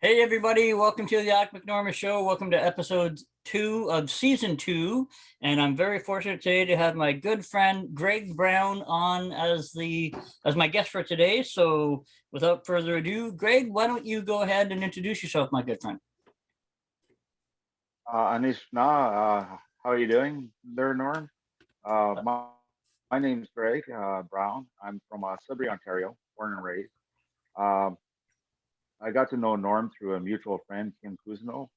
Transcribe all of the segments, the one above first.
Hey everybody, welcome to the alecmcnormanshow. Show. Welcome to episode 2 of season 2. And I'm very fortunate today to have my good friend Greg Brown on as my guest for today. So without further ado, Greg, why don't you go ahead and introduce yourself, my good friend? How are you doing there, Norm? My name's Greg Brown. I'm from Sudbury, Ontario, born and raised. Um, I got to know Norm through a mutual friend, Kim Kuzno,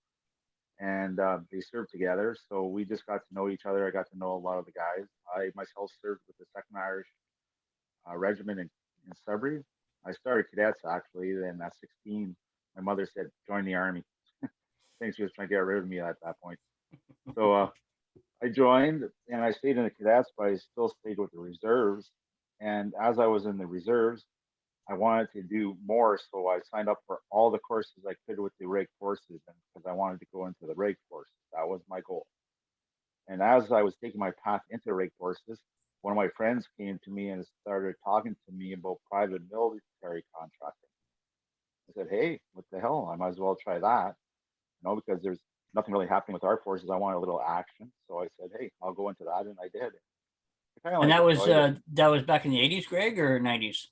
and they served together. So we just got to know each other. I got to know a lot of the guys. I myself served with the Second Irish Regiment in Sudbury. I started cadets actually. Then at 16, my mother said, "Join the army." I think she was trying to get rid of me at that point. So I joined and I stayed in the cadets, but I still stayed with the reserves. And as I was in the reserves, I wanted to do more, so I signed up for all the courses I could with the reg forces, and because I wanted to go into the reg forces, that was my goal. And as I was taking my path into reg forces, one of my friends came to me and started talking to me about private military contracting. I said, "Hey, what the hell? I might as well try that, because there's nothing really happening with our forces. I want a little action." So I said, "Hey, I'll go into that," and I did. I kind of And like enjoyed it. that was back in the 80s, Greg, or 90s?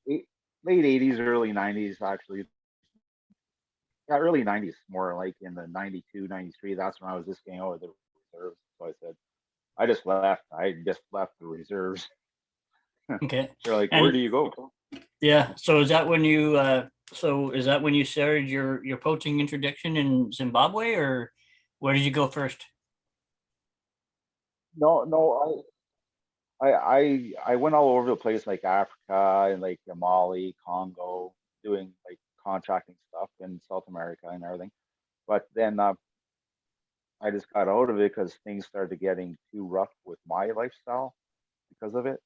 Eight- Late 80s, early 90s, actually. Yeah, early 90s, more like in the 92, 93. That's when I was just getting out of the reserves. So I said, I just left. I just left the reserves. Okay. They're like, "Where And do you go?" yeah, so is that when you started your poaching interdiction in Zimbabwe, or where did you go first? No, no, I went all over the place, like Africa and like Mali, Congo, doing like contracting stuff in South America and everything. But then I just got out of it because things started getting too rough with my lifestyle because of it.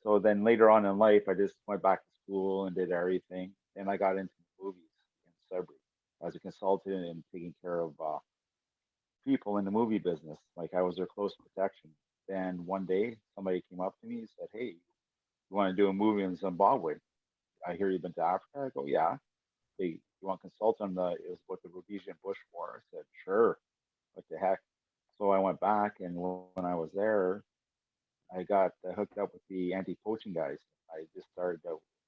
So then later on in life, I just went back to school and did everything. And I got into movies in Sudbury as a consultant and taking care of people in the movie business. Like I was their close protection. Then one day, somebody came up to me and said, "Hey, you want to do a movie in Zimbabwe? I hear you've been to Africa." I go, "Yeah." "Hey, you want to consult on it was about the Rhodesian Bush War?" I said, "Sure." What the heck? So I went back, and when I was there, I got hooked up with the anti-poaching guys. I just started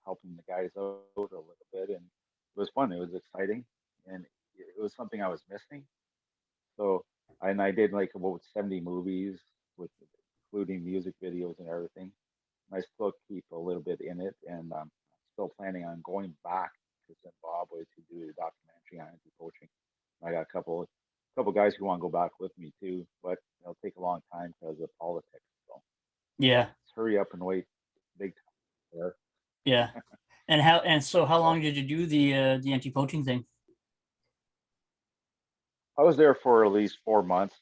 helping the guys out a little bit, and it was fun. It was exciting, and it was something I was missing. So, and I did like about 70 movies with including music videos and everything. I still keep a little bit in it, and I'm still planning on going back to Zimbabwe to do a documentary on anti-poaching. I got a couple guys who want to go back with me too, but it'll take a long time because of politics. So Yeah, let's hurry up and wait. Big time there. yeah. How So long did you do the anti-poaching thing? I was there for at least 4 months,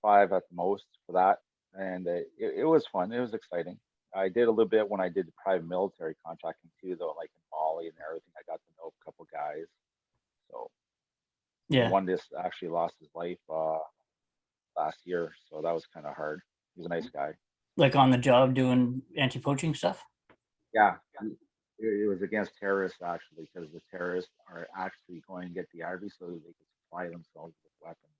five at the most for that, and it was fun. It was exciting. I did a little bit when I did the private military contracting too, though, like in Mali and everything. I got to know a couple guys. So and Yeah, one just actually lost his life last year, so that was kind of hard. He's a nice guy. like on the job doing anti-poaching stuff. Yeah, it was against terrorists actually, because the terrorists are actually going to get the army so they can supply themselves with weapons.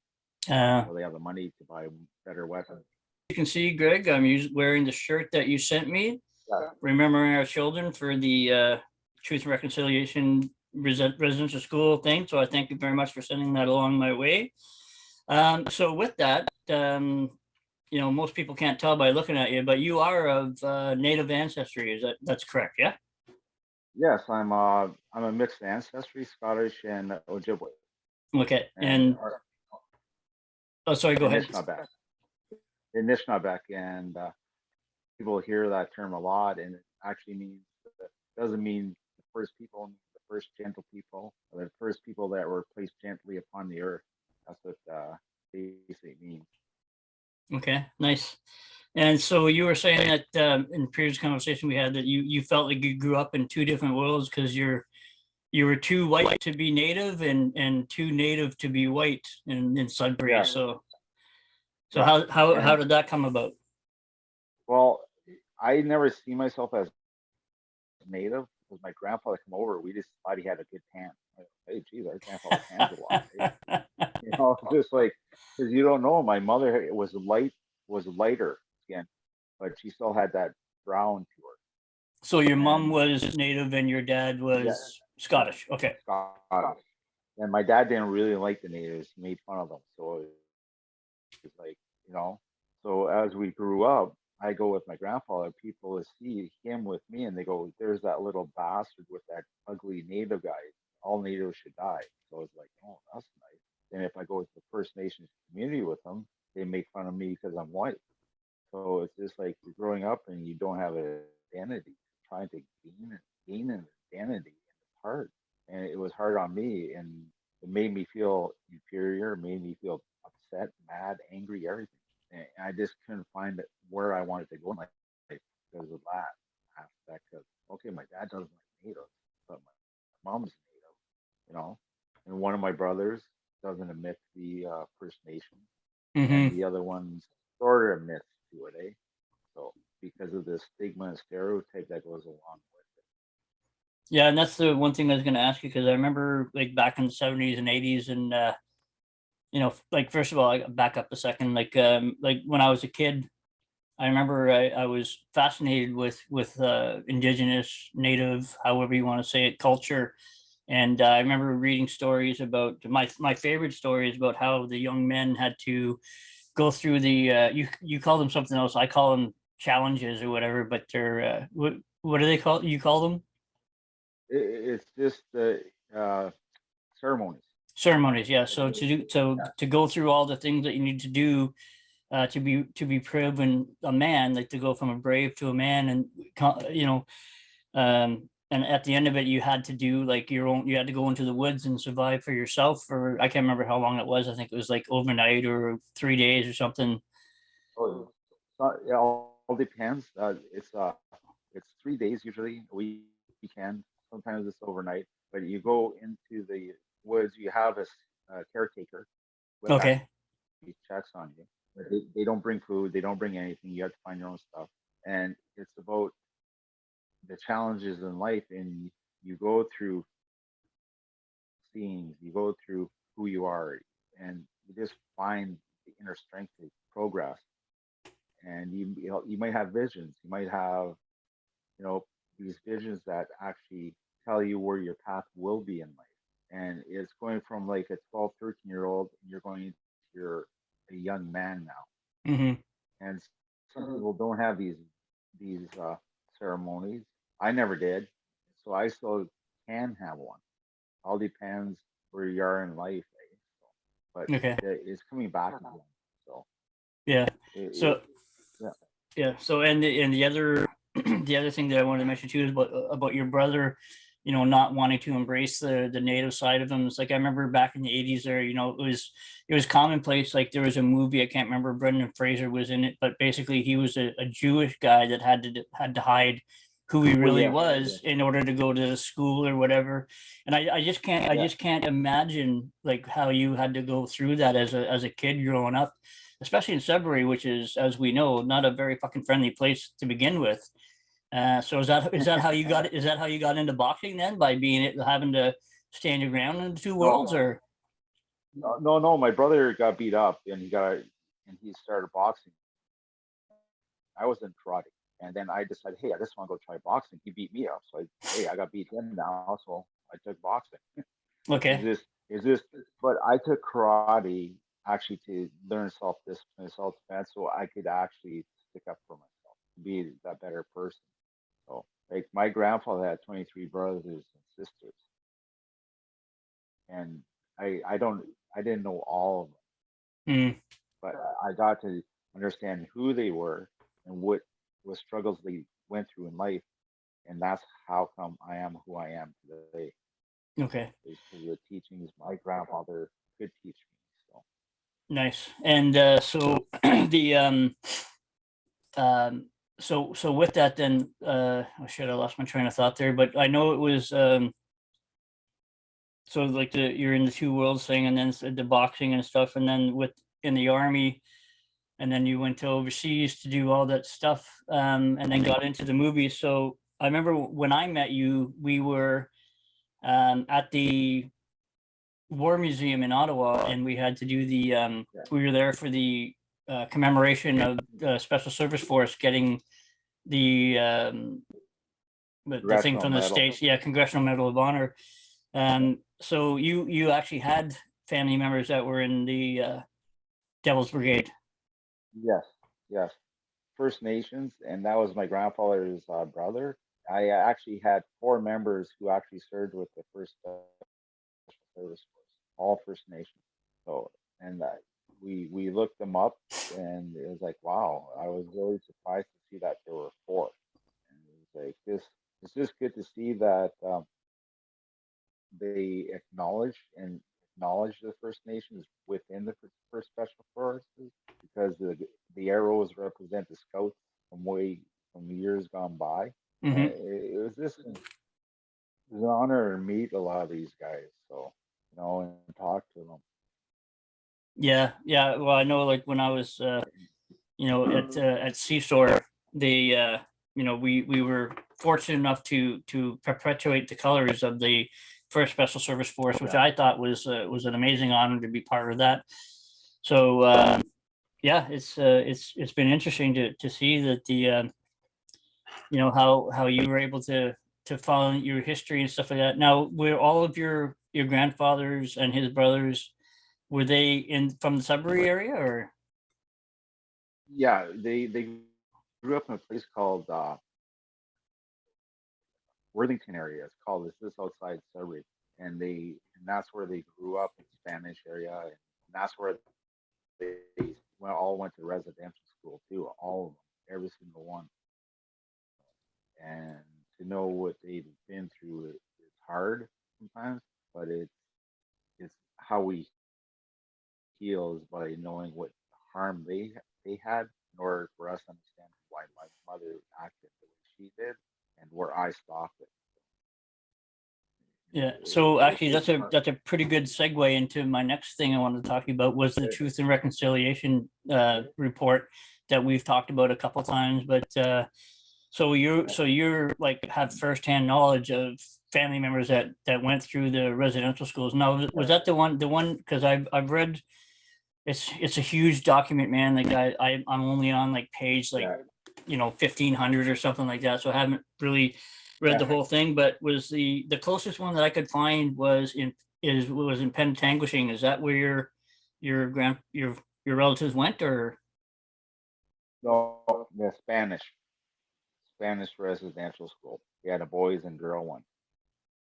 Uh, So they have the money to buy better weapons. you can see, Greg, I'm wearing the shirt that you sent me, Yeah, remembering our children for the Truth and Reconciliation residential school thing. So I thank you very much for sending that along my way. So with that, most people can't tell by looking at you, but you are of Native ancestry. That's correct? Yeah. yes, I'm a mixed ancestry, Scottish and Ojibwe, Okay. and And oh, sorry. Go ahead. Anishinaabeg, Anishinaabeg, and people hear that term a lot, and it actually means doesn't mean the first people, it means the first gentle people, or the first people that were placed gently upon the earth. That's what basically means. Okay. Nice. And so you were saying that in the previous conversation we had that you felt like you grew up in two different worlds because you were too white to be native and too native to be white in Sudbury. Yeah, So yeah, how and did that come about? well, I never see myself as native. because my grandfather come over, we just thought he had a good tan. Like, hey, geez, our grandfather tans a lot. Just like, because you don't know, my mother was lighter skin, but she still had that brown to her. So your mom And was Native and your dad yeah, was Scottish. Okay. Scottish. And my dad didn't really like the natives. He made fun of them. So it's like, so as we grew up, I go with my grandfather, people will see him with me and they go, there's that little bastard with that ugly native guy. All natives should die. So it's like, oh, that's nice. And if I go with the First Nations community with them, they make fun of me because I'm white. So it's just like you're growing up and you don't have an identity, trying to gain an identity. It's hard. And it was hard on me, and it made me feel inferior, made me feel upset, mad, angry, everything. And I just couldn't find where I wanted to go in life because of that aspect of, okay, my dad doesn't like natives, but my mom's native, you know, and one of my brothers doesn't admit the First Nation, and Mm-hmm. the other one's sort of admits to it, eh? So because of the stigma and stereotype that goes along with Yeah, and that's the one thing I was going to ask you, because I remember like back in the 70s and 80s, and like first of all, I back up a second. Like when I was a kid, I remember I was fascinated with Indigenous, Native, however you want to say it, culture. And I remember reading stories about my favorite stories about how the young men had to go through the you call them something else. I call them challenges or whatever, but they're what do they call you call them? it's just the ceremonies. Ceremonies. Yeah. Like, So to go through all the things that you need to do to be proven a man, like to go from a brave to a man, and and at the end of it, you had to do like you had to go into the woods and survive for yourself for, I can't remember how long it was. I think it was like overnight or 3 days or something. oh, it all depends. It's 3 days usually, a weekend. Sometimes it's overnight, but you go into the woods. You have a caretaker with that. Okay. He checks on you. But they don't bring food. They don't bring anything. You have to find your own stuff. And it's about the challenges in life, and you go through scenes. You go through who you are, and you just find the inner strength to progress. And you might have visions. You might have you know these visions that actually tell you where your path will be in life. And it's going from like a 12, 13-year old, and you're going, you're a young man now. Mm-hmm. And some people don't have these ceremonies. I never did, so I still can have one. All depends where you are in life, eh? So, but Okay. it's coming back again. So Yeah. it So yeah. yeah. So the other the other thing that I wanted to mention too is about your brother, not wanting to embrace the native side of him. It's like I remember back in the 80s there, it was commonplace. Like there was a movie, I can't remember, Brendan Fraser was in it, but basically he was a Jewish guy that had to hide who he Well, really yeah, was in order to go to school or whatever. And I just can't I yeah. just can't imagine like how you had to go through that as a kid growing up, especially in Sudbury, which is, as we know, not a very fucking friendly place to begin with. So is that how you got is that how you got into boxing then, by having to stand your ground in the two worlds, No, or no. My brother got beat up, and he started boxing. I was in karate, and then I decided, hey, I just want to go try boxing. He beat me up, so hey, I got beat him now, so I took boxing. Is okay, this is this? But I took karate actually to learn self discipline, self defense, so I could actually stick up for myself, be that better person. So, like my grandfather had 23 brothers and sisters, and I didn't know all of them, mm, but I got to understand who they were and what struggles they went through in life, and that's how come I am who I am today. okay, Is because of the teachings my grandfather could teach me. So, nice. And so the um so with that then, oh shit, I lost my train of thought there, but I know it was so like you're in the two worlds thing, and then the boxing and stuff, and then with in the army, and then you went to overseas to do all that stuff, and then got into the movies. So I remember when I met you, we were at the War Museum in Ottawa, and we had to do the we were there for the commemoration of the Special Service Force getting the thing Congressional from the medal. States. Yeah, Congressional Medal of Honor. So you actually had family members that were in the Devil's Brigade. Yes, yes. First Nations, and that was my grandfather's brother. I actually had 4 members who actually served with the first Special Service Force, all First Nations. So, and we looked them up, and it was like, wow, I was really surprised to see that there were 4. And it was like this. It's just good to see that they acknowledge the First Nations within the first Special Forces, because the arrows represent the scouts from years gone by. Mm-hmm. It was just an honor to meet a lot of these guys, so and talk to them. Yeah. Well, I know, like when I was, at Seashore, they, we were fortunate enough to perpetuate the colors of the first Special Service Force, which I thought was an amazing honor to be part of that. So yeah, it's been interesting to see that how you were able to follow your history and stuff like that. Now, were all of your grandfathers and his brothers, were they from the Sudbury area, or? Yeah, they grew up in a place called Worthington area. It's called. It's just outside Sudbury, and that's where they grew up, in Spanish area, and that's where they all went to residential school too. All of them, every single one. And to know what they've been through, it's hard sometimes, but it's how we heal is by knowing what harm they had, in order for us to understand why my mother acted the way she did, and where I stopped it. Yeah. So actually, It's that's a pretty good segue into my next thing I wanted to talk about, was the Truth and Reconciliation report that we've talked about a couple times. But so you're like have firsthand knowledge of family members that went through the residential schools. Now, was that the one? Because I've read, it's a huge document, man. Like I'm only on like page 1500 or something like that. So I haven't really read the whole thing, but was the closest one that I could find was in Penetanguishing. Is that where your relatives went, or? No, the Spanish residential school. We had a boys and girl one.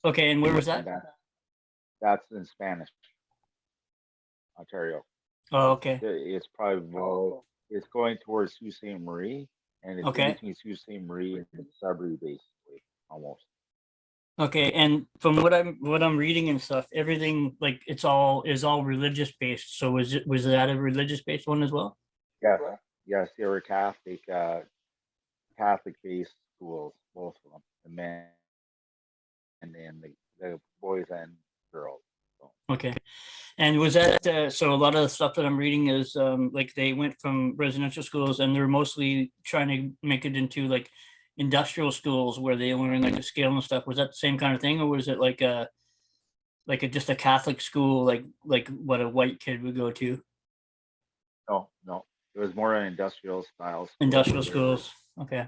Okay, and where was that? That's in Spanish, Ontario. Oh, okay. It's probably it's going towards Sault Ste. Marie, and it's in between Sault Ste. Marie and Sudbury, basically, almost. Okay, and from what I'm reading and stuff, everything like is all religious based. So was that a religious based one as well? Yes, they were Catholic based schools, both of them, the men and then the boys and girls. So. Okay. And was that so? A lot of the stuff that I'm reading is like they went from residential schools, and they're mostly trying to make it into like industrial schools where they learn like the scale and stuff. Was that the same kind of thing, or was it like just a Catholic school, like what a white kid would go to? No, it was more an industrial style. Industrial schools. Okay.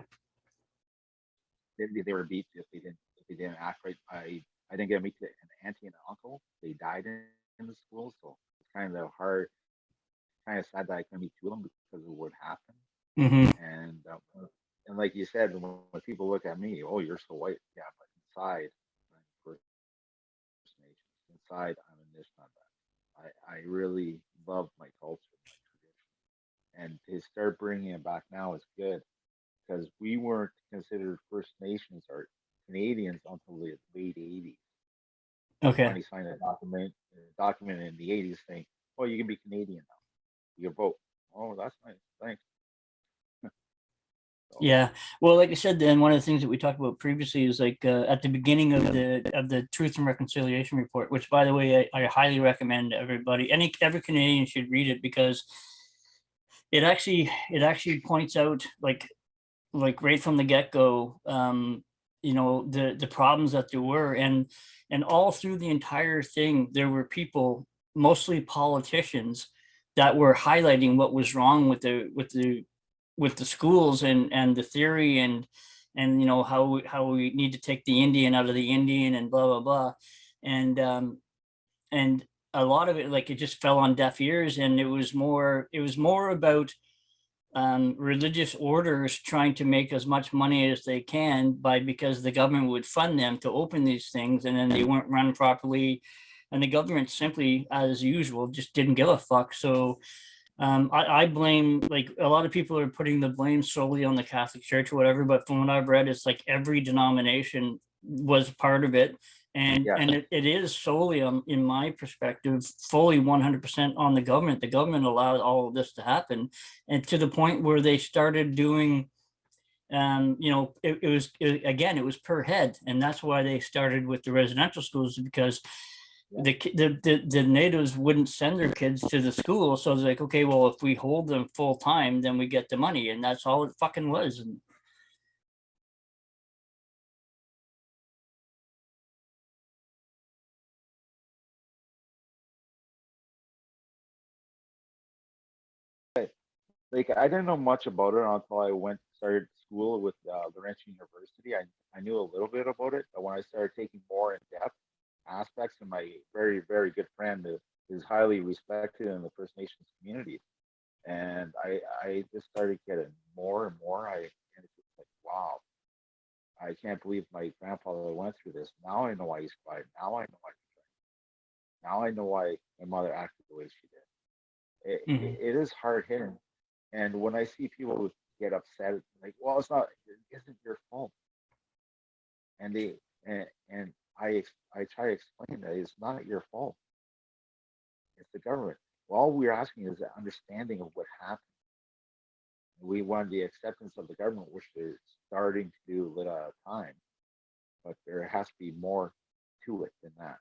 They were beat if they didn't act right. I didn't get to meet an auntie and an uncle. They died in the school, so it's kind of hard, kind of sad that I couldn't meet 2 of them because of what happened. Mm-hmm. And like you said, when people look at me, oh, you're so white, yeah, but inside, I'm First Nations. Inside, I'm a Nishnawbe. I really love my culture, my tradition, and to start bringing it back now is good, because we weren't considered First Nations or Canadians until the late 80s. Okay. Finally signed a document in the 80s saying, "Oh, you can be Canadian now. You can vote." Oh, that's nice. Thanks. So, yeah. Well, like I said, then one of the things that we talked about previously is like at the beginning of the Truth and Reconciliation report, which, by the way, I highly recommend everybody. Every Canadian should read it, because it actually points out like right from the get go the problems that there were, and all through the entire thing, there were people, mostly politicians, that were highlighting what was wrong with the schools and the theory and how we need to take the Indian out of the Indian and blah blah blah, and and a lot of it, like, it just fell on deaf ears, and it was more about religious orders trying to make as much money as they can because the government would fund them to open these things, and then they weren't run properly, and the government simply, as usual, just didn't give a fuck. So I blame, like, a lot of people are putting the blame solely on the Catholic Church or whatever, but from what I've read, it's like every denomination was part of it. And Yes. and it is solely on, in my perspective, fully 100% on the government. The government allowed all of this to happen, and to the point where they started doing, again, it was per head, and that's why they started with the residential schools, because the natives wouldn't send their kids to the school, so it's like, okay, well, if we hold them full time, then we get the money, and that's all it fucking was. And Like I didn't know much about it until I started school with Laurentian University. I knew a little bit about it, but when I started taking more in depth aspects, and my very very good friend is highly respected in the First Nations community, and I just started getting more and more. And it's just like, wow, I can't believe my grandfather went through this. Now I know why he's quiet. Now I know why he's right. Now I know why my mother acted the way she did. mhm. It is hard hitting. And when I see people get upset, like, well, it isn't your fault. And and I try to explain that it's not your fault. It's the government. All we're asking is an understanding of what happened. We want the acceptance of the government, which they're starting to do a little at a time, but there has to be more to it than that.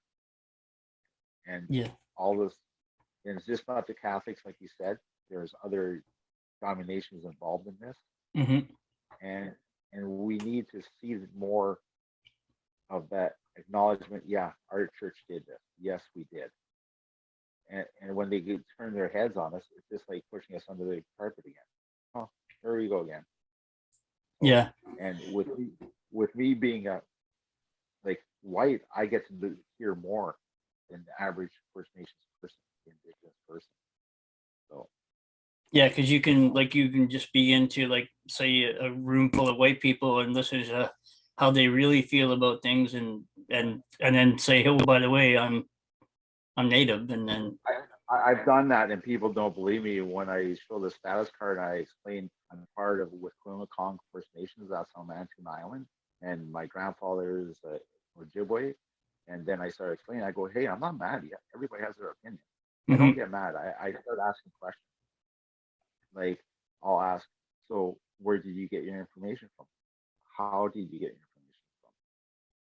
And Yeah. all this, and it's just not the Catholics, like you said. There's other denominations involved in this, Hmm. and we need to see more of that acknowledgement. Yeah, our church did this. Yes, we did. And when they turn their heads on us, it's just like pushing us under the carpet again. Oh, there we go again. So, Yeah. and with me being a like white, I get to hear more than the average First Nations person, Indigenous person. So Yeah, because you can just be into, like, say, a room full of white people, and this is how they really feel about things, and then say, oh, by the way, I'm native, and then I've done that, and people don't believe me when I show the status card. And I explain I'm part of with Kong First Nations. That's on Manitoulin Island, and my grandfather is Ojibwe. And then I start explaining. I go, hey, I'm not mad yet. Everybody has their opinion. I don't mhm, get mad. I start asking questions. Like I'll ask, so where did you get your information from? How did you get your information from?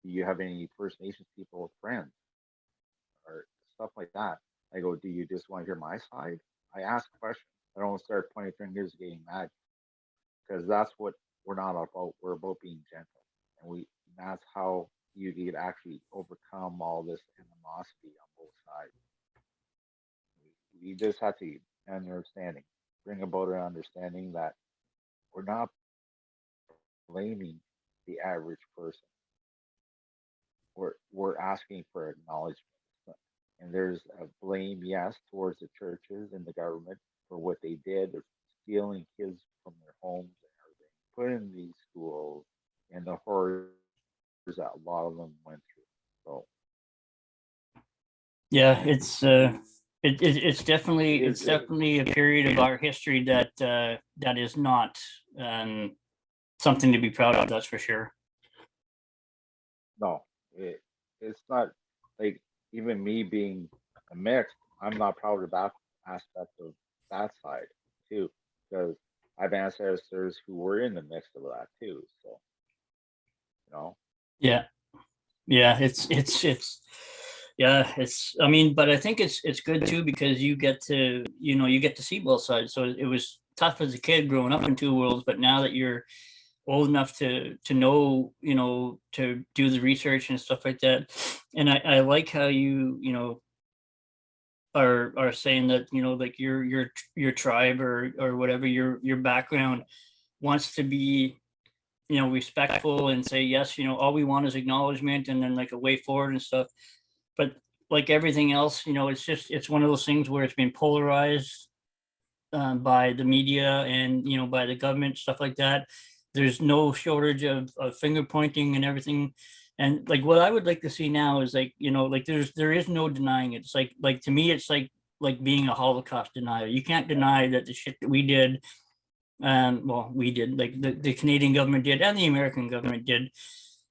Do you have any First Nations people friends or stuff like that? I go, do you just want to hear my side? I ask questions. I don't start pointing fingers, getting mad, because that's what we're not about. We're about being gentle, and that's how you can actually overcome all this animosity on both sides. We just have to understanding, bring about an understanding that we're not blaming the average person. We're asking for acknowledgement. And there's a blame, yes, towards the churches and the government for what they did. They're stealing kids from their homes and everything, put in these schools, and the horrors that a lot of them went through. So yeah, it's definitely it is, it's definitely a period of our history that is not something to be proud of. That's for sure. no, it's not like even me being a mixed, I'm not proud of that aspect of that side too, because I've ancestors who were in the mix of that too. So, you know, Yeah, yeah, yeah, I mean, but I think it's good too, because you get to see both sides. So it was tough as a kid growing up in two worlds, but now that you're old enough to know, to do the research and stuff like that. And I like how you are saying that, like your tribe or whatever your background wants to be, respectful and say, yes, all we want is acknowledgement and then like a way forward and stuff. But like everything else, it's one of those things where it's been polarized by the media and, by the government, stuff like that. There's no shortage of finger pointing and everything. And like what I would like to see now is like, like there is no denying it. It's like to me, it's like being a Holocaust denier. You can't deny that the shit that we did, well, we did, like the Canadian government did and the American government did,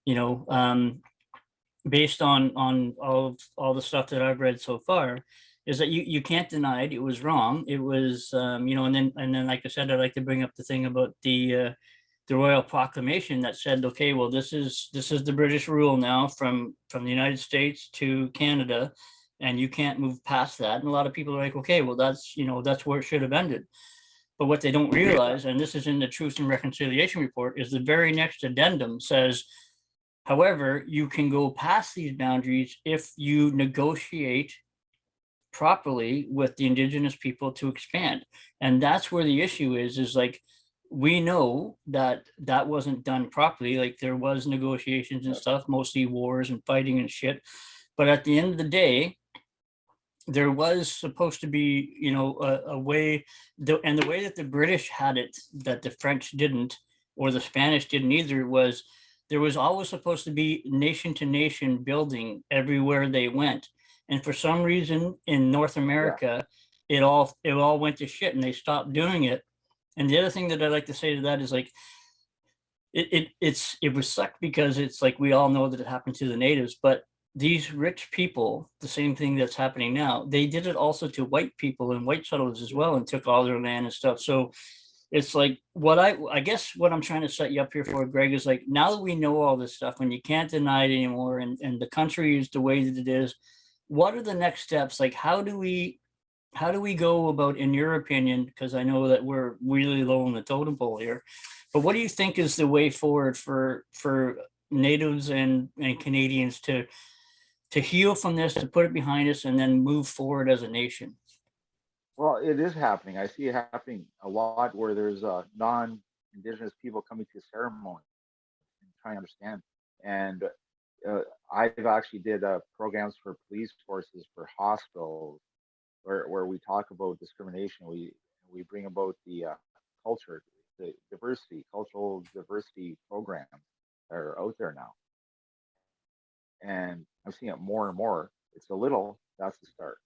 you know, based on all the stuff that I've read so far, is that you can't deny it. It was wrong. It was, and then like I said, I'd like to bring up the thing about the Royal Proclamation that said, okay, well, this is the British rule now from the United States to Canada, and you can't move past that. And a lot of people are like, okay, well, that's where it should have ended. But what they don't realize, and this is in the Truth and Reconciliation Report, is the very next addendum says, however, you can go past these boundaries if you negotiate properly with the Indigenous people to expand. And that's where the issue is like, we know that that wasn't done properly. Like there was negotiations and stuff, mostly wars and fighting and shit. But at the end of the day, there was supposed to be, a way, and the way that the British had it, that the French didn't, or the Spanish didn't either, was there was always supposed to be nation to nation building everywhere they went. And for some reason in North America, it all went to shit and they stopped doing it. And the other thing that I'd like to say to that is like, it was sucked because it's like, we all know that it happened to the natives, but these rich people, the same thing that's happening now, they did it also to white people and white settlers as well, and took all their land and stuff. So it's like, what I guess what I'm trying to set you up here for, Greg, is like, now that we know all this stuff and you can't deny it anymore, and the country is the way that it is, what are the next steps? Like, how do we go about, in your opinion, because I know that we're really low on the totem pole here, but what do you think is the way forward for natives and Canadians to heal from this, to put it behind us, and then move forward as a nation? Well, it is happening. I see it happening a lot where there's non-Indigenous people coming to ceremony and trying to understand. And I've actually did programs for police forces, for hospitals, where we talk about discrimination. We bring about the culture, the diversity, cultural diversity programs that are out there now. And I'm seeing it more and more. It's a little, that's the start.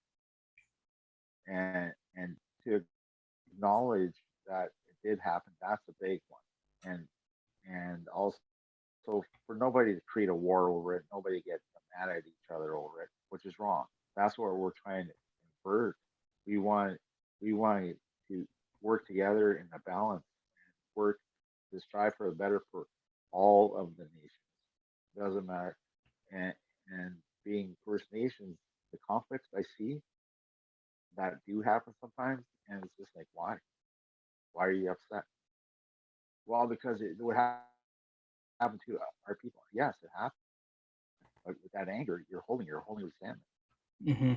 And to acknowledge that it did happen, that's a big one. And also for nobody to create a war over it, nobody get mad at each other over it, which is wrong. That's what we're trying to invert. We want to work together in a balance and work to strive for the better for all of the nations. It doesn't matter. And being First Nations, the conflicts I see that do happen sometimes, and it's just like, why? Why are you upset? Well, because it would happen to our people. Yes, it happened. But with that anger, you're holding resentment. Mm-hmm.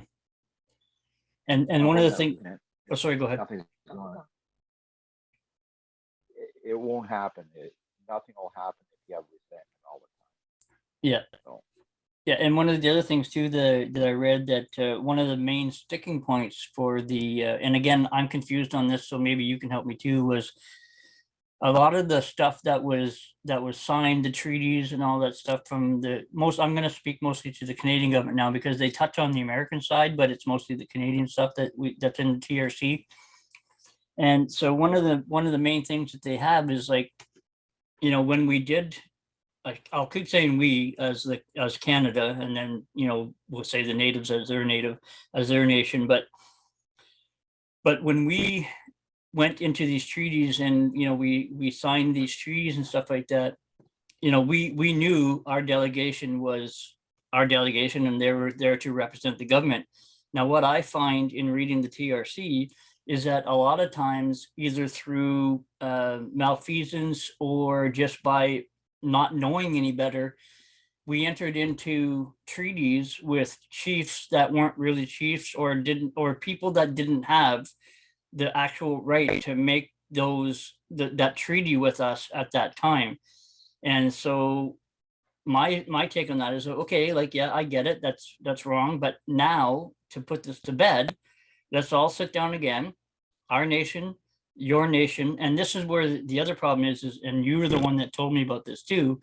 And one of the things. Oh, sorry. Go ahead. It won't happen. Nothing will happen if you have resentment all the time. Yeah. So. Yeah, and one of the other things too that I read, that one of the main sticking points for the and again, I'm confused on this, so maybe you can help me too, was a lot of the stuff that was signed, the treaties and all that stuff from I'm going to speak mostly to the Canadian government now, because they touch on the American side, but it's mostly the Canadian stuff that's in the TRC. And so one of the main things that they have is like, when we did, like, I'll keep saying we as Canada, and then we'll say the natives as their nation, but when we went into these treaties and we signed these treaties and stuff like that, we knew our delegation was our delegation and they were there to represent the government. Now what I find in reading the TRC is that a lot of times, either through malfeasance or just by not knowing any better, we entered into treaties with chiefs that weren't really chiefs, or didn't, or people that didn't have the actual right to make that treaty with us at that time. And so my take on that is, okay, like, yeah, I get it, that's wrong, but now, to put this to bed, let's all sit down again, our nation, your nation. And this is where the other problem is, and you were the one that told me about this too,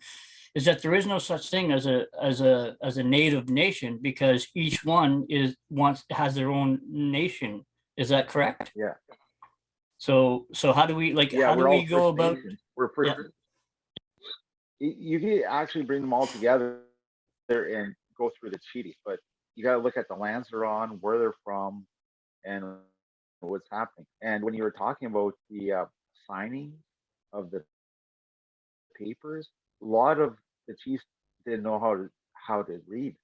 is that there is no such thing as a native nation, because each one has their own nation. Is that correct? Yeah. So how do we, like, Yeah, how do we're we all go First about? Nations. We're First. Yeah. You can actually bring them all together and go through the treaties, but you got to look at the lands they're on, where they're from, and what's happening. And when you were talking about the signing of the papers, a lot of the chiefs didn't know how to read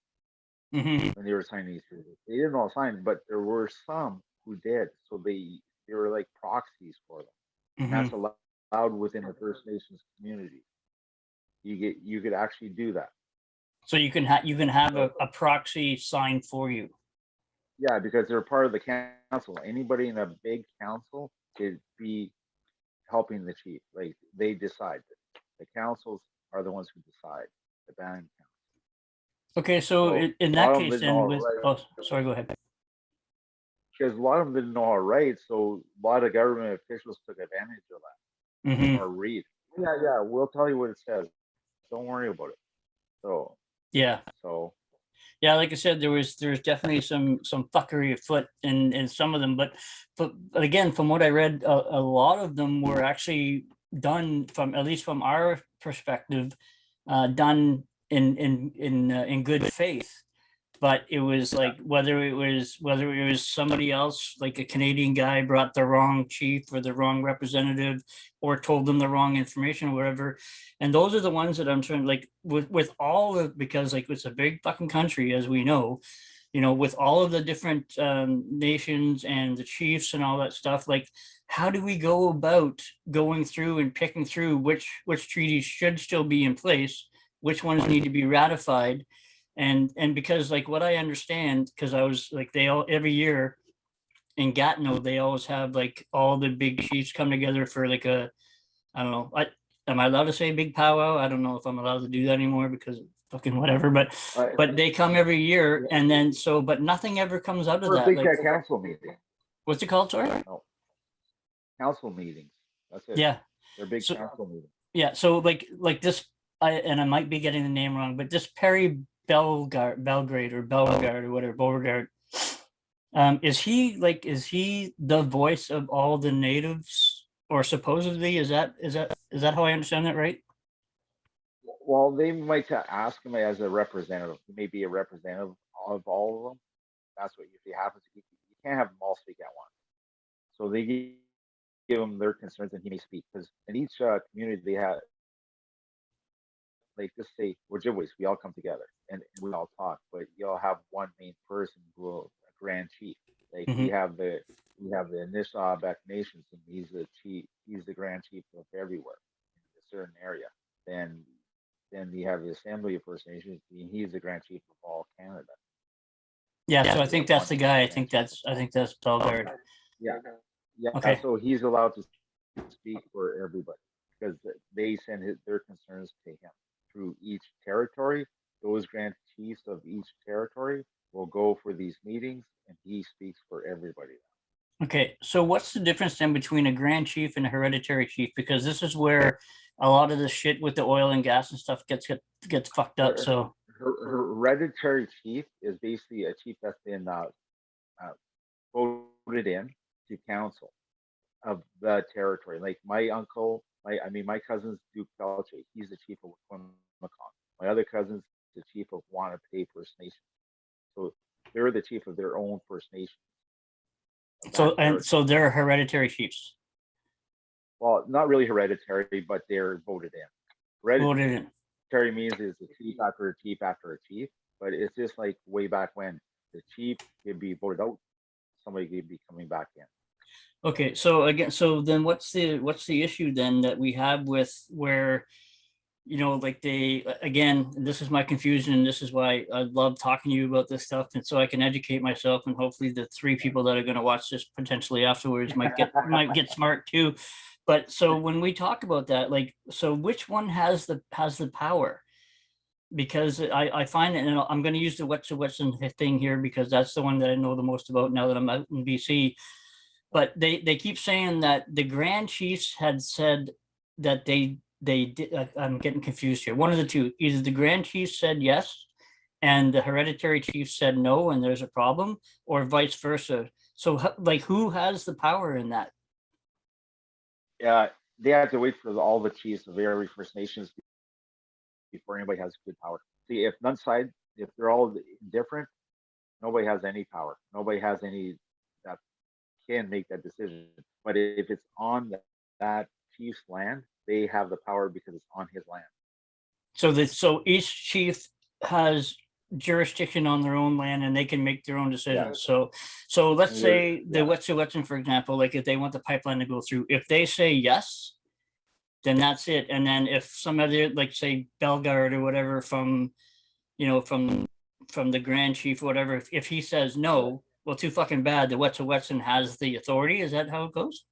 Mhm. when they were signing these papers. They didn't know how to sign, but there were some who did. So they were like proxies for them, and that's Mhm. allowed within the First Nations community. You could actually do that. So you can have a proxy sign for you. Yeah, because they're part of the council. Anybody in a big council could be helping the chief. Like they decide. The councils are the ones who decide. The band council. Okay, so So in a lot that of them case, didn't know then, how to with, write oh, sorry, go ahead. because a lot of them didn't know how to write. So a lot of government officials took advantage of that Mhm. or read. Yeah, yeah, we'll tell you what it says. Don't worry about it. So Yeah. so Yeah, like I said, there was definitely some fuckery afoot in some of them, but again, from what I read, a lot of them were actually done, from at least from our perspective, done in good faith. But it was yeah, like, whether it was somebody else, like a Canadian guy brought the wrong chief or the wrong representative, or told them the wrong information or whatever. And those are the ones that I'm trying, like, with all of, because, like, it's a big fucking country, as we know, with all of the different nations and the chiefs and all that stuff. Like, how do we go about going through and picking through which treaties should still be in place, which ones need to be ratified? And because, like, what I understand, because I was like, they all, every year in Gatineau, they always have, like, all the big chiefs come together for, like, I don't know, am I allowed to say big powwow? I don't know if I'm allowed to do that anymore, because fucking whatever, but they come every year, and then, but nothing ever comes out of we're a that. big Like, council meeting. what's it called, sorry? No, council meetings. That's it. Yeah. They're big So council meetings. yeah, so like this, and I might be getting the name wrong, but this Perry Belgrade or Bellegarde or whatever, Beauregard, is he the voice of all the natives, or supposedly? Is that how I understand that, right? Well, they might ask him as a representative. He may be a representative of all of them. That's what usually happens. You can't have them all speak at once. So they give him their concerns and he may speak. Because in each community, they have, like, just say, we're Ojibways, we all come together and we all talk, but you all have one main person who will, a grand chief. Like Hmm. we have the Anishinaabe Nations, and he's the chief, he's the grand chief of everywhere in a certain area. Then you have the Assembly of First Nations, and he's the grand chief of all Canada. Yeah, So so I you think have that's the one guy. I grand think chief that's of I all. think that's Bellegarde. Yeah, yeah. Okay. So he's allowed to speak for everybody because they send their concerns to him through each territory. Those grand chiefs of each territory will go for these meetings, and he speaks for everybody. Okay, so what's the difference then between a grand chief and a hereditary chief? Because this is where a lot of the shit with the oil and gas and stuff gets fucked up. So Hereditary chief is basically a chief that's been voted in to council of the territory. Like my uncle, my cousin's Duke Belche. He's the chief of Winnacon. My other cousin's the chief of Wanapay First Nation. So they're the chief of their own First Nation of that so territory. they're hereditary chiefs. Well, not really hereditary, but they're voted in. Voted in. Hereditary means is a chief after a chief after a chief, but it's just like way back when the chief could be voted out, somebody could be coming back in. Okay, so again, so then what's the issue then that we have with where, like again, this is my confusion, and this is why I love talking to you about this stuff, and so I can educate myself, and hopefully the three people that are going to watch this potentially afterwards might get smart too. But so when we talk about that, like, so which one has the power? Because I find it, and I'm going to use the Wet'suwet'en thing here because that's the one that I know the most about now that I'm out in BC. But they keep saying that the Grand Chiefs had said that they did. I'm getting confused here. One of the two, either the Grand Chiefs said yes, and the hereditary chief said no, and there's a problem, or vice versa. So, like, who has the power in that? Yeah, they have to wait for all the chiefs of every First Nations before anybody has good power. See, if they're all different, nobody has any power. Nobody has any that can make that decision. But if it's on that chief's land, they have the power because it's on his land. So each chief has jurisdiction on their own land and they can make their own decisions. So let's say the Wet'suwet'en, for example, like if they want the pipeline to go through, if they say yes, then that's it. And then if some other, like say Bellegarde or whatever from, from the Grand Chief or whatever, if he says no, well, too fucking bad. The Wet'suwet'en has the authority. Is that how it goes?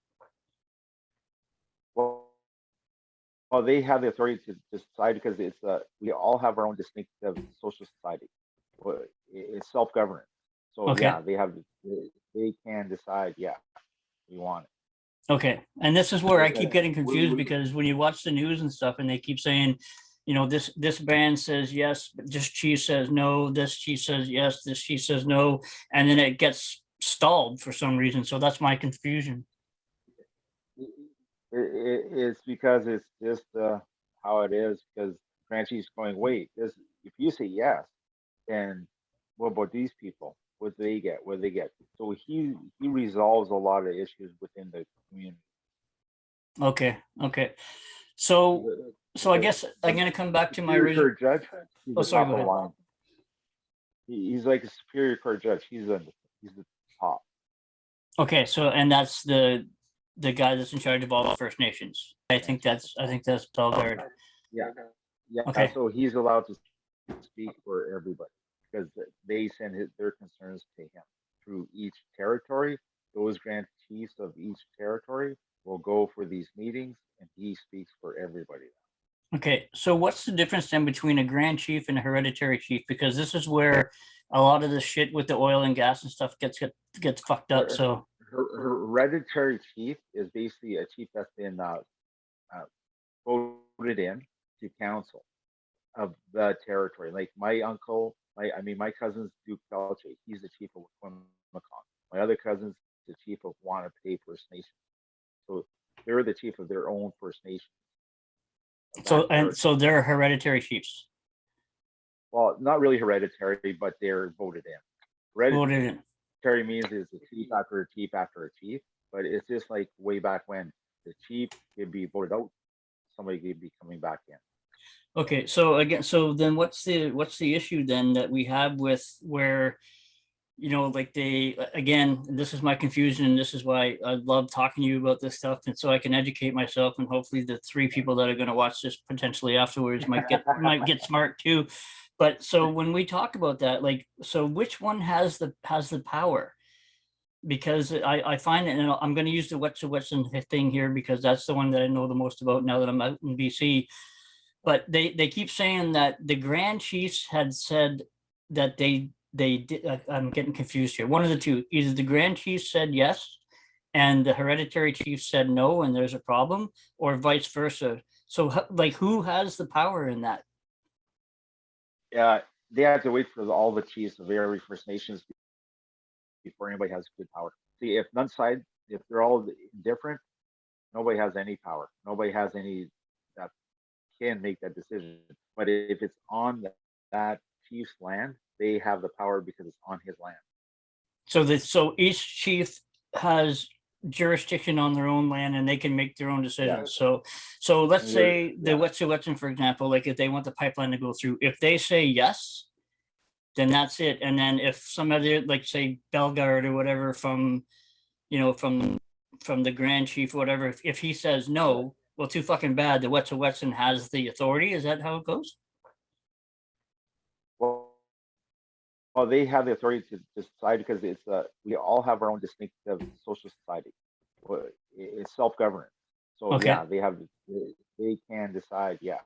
Well, they have the authority to decide because we all have our own distinctive social society. It's self-governance. So Okay. yeah, they can decide. Yeah, we want it. Okay. And this is where I keep getting confused because when you watch the news and stuff and they keep saying, this band says yes, but this chief says no, this chief says yes, this chief says no, and then it gets stalled for some reason. So that's my confusion. It's because it's just how it is. Because Franchi's going, wait, if you say yes, then what about these people? What do they get? What do they get? So he resolves a lot of issues within the community. Okay. So I guess I'm going to come back to my original judge. He's the sorry, top go of the ahead. line. He's like a superior court judge. He's the top. Okay, so and that's the guy that's in charge of all the First Nations. I think that's Bellegarde. Yeah. Okay. So he's allowed to speak for everybody because they send their concerns to him through each territory. Those grand chiefs of each territory will go for these meetings, and he speaks for everybody. Okay, so what's the difference then between a Grand Chief and a hereditary chief? Because this is where a lot of the shit with the oil and gas and stuff gets fucked up. So hereditary chief is basically a chief that's been voted in to council of the territory. Like my uncle, my cousin's Duke Pelche. He's the chief of Wimmacon. My other cousin's the chief of Wanapay First Nation. So they're the chief of their own First Nation. So they're hereditary chiefs. Well, not really hereditary, but they're voted in. Hereditary means it's a chief after a chief after a chief, but it's just like way back when the chief could be voted out, somebody could be coming back in. Okay, so again, so then what's the issue then that we have with where, like again, this is my confusion, and this is why I love talking to you about this stuff, and so I can educate myself, and hopefully the three people that are going to watch this potentially afterwards might get smart too. But so when we talk about that, like, so which one has the power? Because I find it, and I'm going to use the Wet'suwet'en thing here because that's the one that I know the most about now that I'm out in BC. But they keep saying that the Grand Chiefs had said that they did. I'm getting confused here. One of the two, either the Grand Chiefs said yes, and the hereditary chief said no, and there's a problem, or vice versa. So, like, who has the power in that? Yeah, they have to wait for all the chiefs of every First Nations before anybody has good power. See, if they're all different, nobody has any power. Nobody has any that can make that decision. But if it's on that chief's land, they have the power because it's on his land. So each chief has jurisdiction on their own land and they can make their own decisions. So let's say the Wet'suwet'en, for example, like if they want the pipeline to go through, if they say yes, then that's it. And then if some other, like say Bellegarde or whatever from from the Grand Chief, whatever, if he says no, well, too fucking bad. The Wet'suwet'en has the authority. Is that how it goes? Well, they have the authority to decide because we all have our own distinctive social society. It's self-governance. So Okay. yeah, they can decide. Yeah,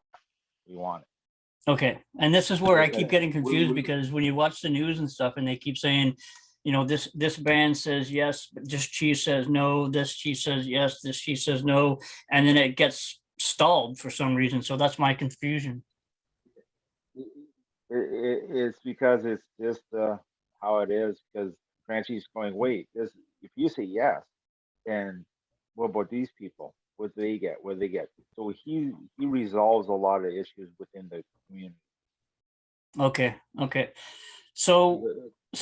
we want it. Okay. And this is where I keep getting confused, We- because when you watch the news and stuff and they keep saying, this band says yes, but this chief says no, this chief says yes, this chief says no, and then it gets stalled for some reason. So that's my confusion. it's because it's just how it is. Because Franchi's going, wait, if you say yes, then what about these people? What do they get? What do they get? So he resolves a lot of issues within the community. Okay. Okay. So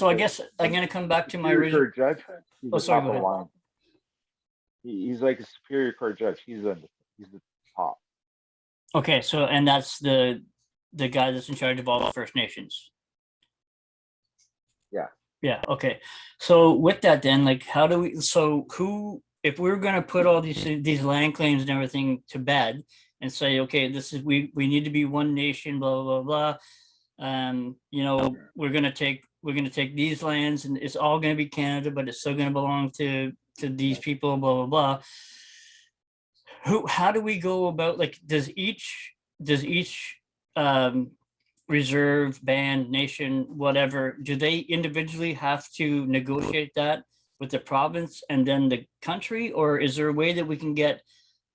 I The, guess I'm the gonna come back to my Superior original. Court judge, he's Oh, the sorry, top go of the ahead. line. He's like a Superior Court judge. He's the top. Okay, so and that's the guy that's in charge of all the First Nations. Yeah. Yeah, okay. So with that then, like how do we, so who, if we're gonna put all these land claims and everything to bed and say, okay, this is, we need to be one nation, blah, blah, blah, we're gonna take these lands and it's all gonna be Canada, but it's still gonna belong to these people, blah, blah, blah. How do we go about, like, does each um reserve, band, nation, whatever, do they individually have to negotiate that with the province and then the country? Or is there a way that we can get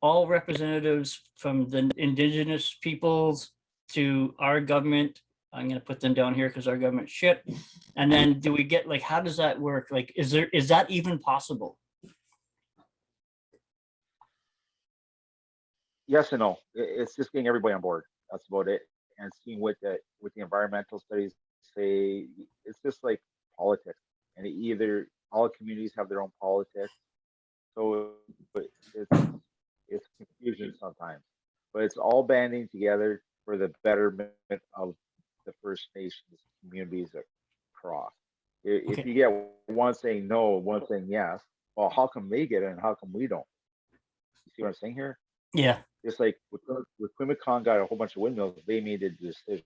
all representatives from the Indigenous peoples to our government? I'm going to put them down here because our government shit. And then do we get, like, how does that work? Like, is that even possible? Yes and no. It's just getting everybody on board. That's about it. And seeing what the environmental studies say. It's just like politics, and either all communities have their own politics, so it's confusion sometimes. But it's all banding together for the betterment of the First Nations communities across. If Okay. you get one saying no, one saying yes, well, how come they get it and how come we don't? You see what I'm saying here? Yeah. Just like with Quimicon got a whole bunch of windmills, they made the decision.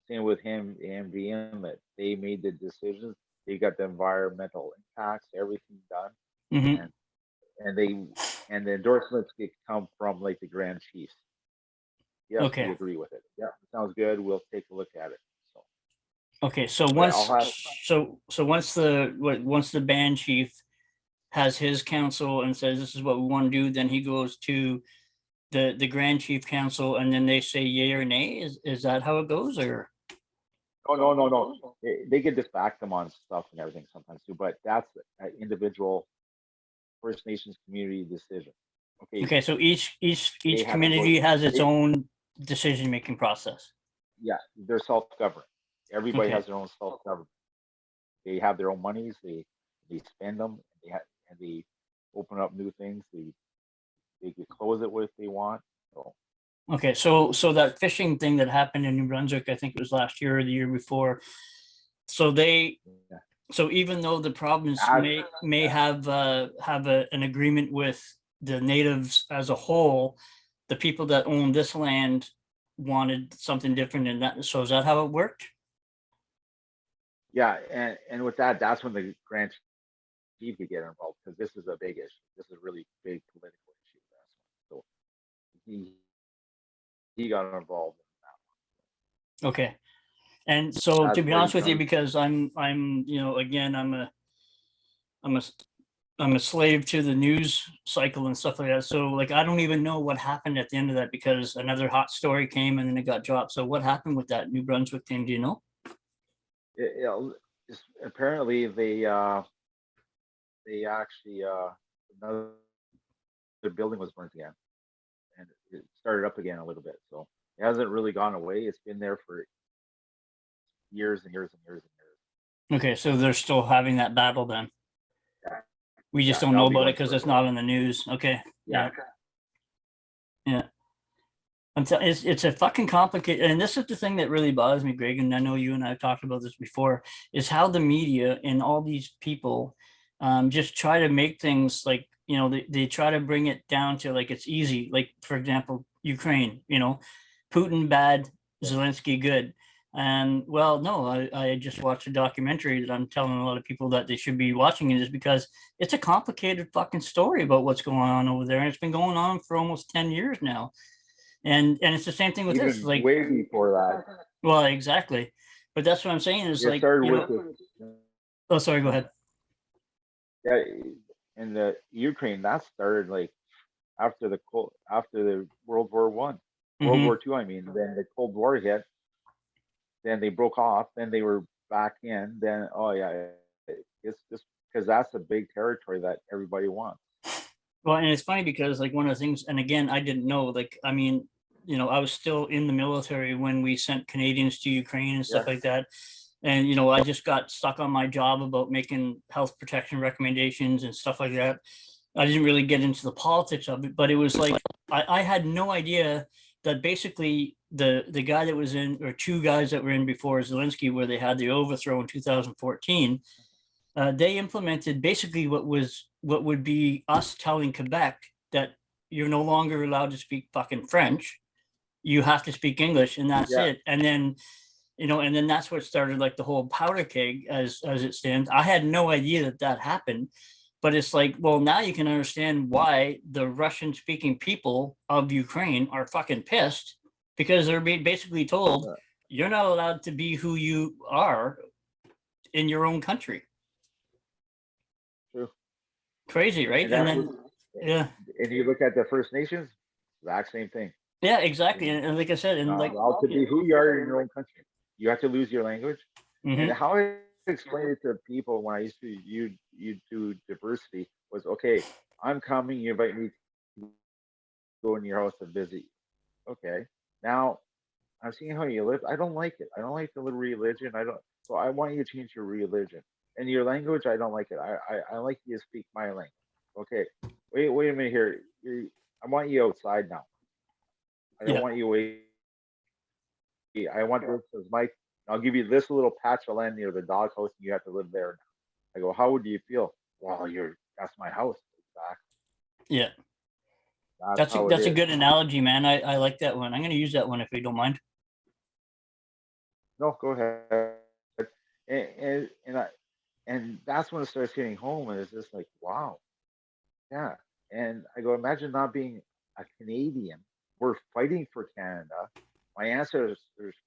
Same with him and the Inlet, they made the decisions. They got the environmental impacts, everything done, Mhm. and the endorsements get come from like the Grand Chiefs. Yes, Okay. we agree with it. Yeah, sounds good. We'll take a look at it. So, Okay. So but I'll once, have once the band chief has his council and says this is what we want to do, then he goes to the Grand Chief Council and then they say yay or nay. Is that how it goes? Or no. They get this back them on stuff and everything sometimes too, but that's an individual First Nations community decision. Okay, okay, so each they have to community go. has its own decision making process. Yeah, they're self-governed. Everybody Okay. has their own self-government. They have their own monies. They spend them. And they open up new things. They can close it if they want. So Okay, so that fishing thing that happened in New Brunswick, I think it was last year or the year before. So yeah. so even though the province may have an agreement with the natives as a whole, the people that own this land wanted something different than that. So is that how it worked? Yeah, and with that, that's when the Grand Chief could get involved because this is a big issue. This is a really big political issue. So he got involved in that. Okay. And so to That's be where he honest with you, comes. because again, I'm a I'm a slave to the news cycle and stuff like that. So like I don't even know what happened at the end of that because another hot story came and then it got dropped. So what happened with that New Brunswick thing? Do you know? Apparently they actually another building was burnt again, and it started up again a little bit. So it hasn't really gone away. It's been there for years and years and years and years. Okay, so they're still having that battle then. Yeah, We just yeah, don't that'll know be about it going because for a it's while. not in the news. Okay. Yeah. Yeah. It's a fucking complicated, and this is the thing that really bothers me, Greg. And I know you and I have talked about this before, is how the media and all these people just try to make things like, they try to bring it down to like it's easy. Like, for example, Ukraine, Putin bad, Zelensky good. And well, no, I just watched a documentary that I'm telling a lot of people that they should be watching it, is because it's a complicated fucking story about what's going on over there. And it's been going on for almost 10 years now. And it's the same thing with this. Even Like, way before that, well, exactly. But that's what I'm saying is, it like, started with the, oh, sorry, go ahead. yeah, in the Ukraine, that started like after the World War I, World Hmm. War II, I mean. Then the Cold War hit, then they broke off, then they were back in, then oh yeah, it's just because that's a big territory that everybody wants. Well, and it's funny because, like, one of the things, and again, I didn't know, like, I mean, I was still in the military when we sent Canadians to Ukraine and stuff Yeah, like that. And, I just got stuck on my job about making health protection recommendations and stuff like that. I didn't really get into the politics of it, but it was like, I had no idea that basically the guy that was in, or two guys that were in before Zelensky, where they had the overthrow in 2014, they implemented basically what would be us telling Quebec that you're no longer allowed to speak fucking French. You have to speak English, and that's yeah, it. And then that's what started like the whole powder keg as it stands. I had no idea that that happened, but it's like, well, now you can understand why the Russian speaking people of Ukraine are fucking pissed, because they're being basically told yeah, you're not allowed to be who you are in your own country. true. Crazy, right? And And that's what, then, yeah, and you look at the First Nations, exact same thing. yeah, exactly. You're And like I said, and not like, allowed to be who you are in your own country. You have to lose your language. And mhm. how I explained it to people when I used to you do diversity was, okay, I'm coming, you invite me to go in your house to visit you. Okay. Now I'm seeing how you live. I don't like it. I don't like the little religion. I don't, so I want you to change your religion. And your language, I don't like it. I like you to speak my language. Okay. Wait a minute here. I want you outside now. I don't Yeah, want you away. I want this as my, I'll give you this little patch of land near the dog house and you have to live there now. I go, how would you feel? Well, that's my house. Exactly. yeah. That's That's a how it that's a is. good analogy, man. I like that one. I'm going to use that one if you don't mind. No, go ahead. And and that's when it starts hitting home, and it's just like, wow, yeah. And I go, imagine not being a Canadian. We're fighting for Canada. My ancestors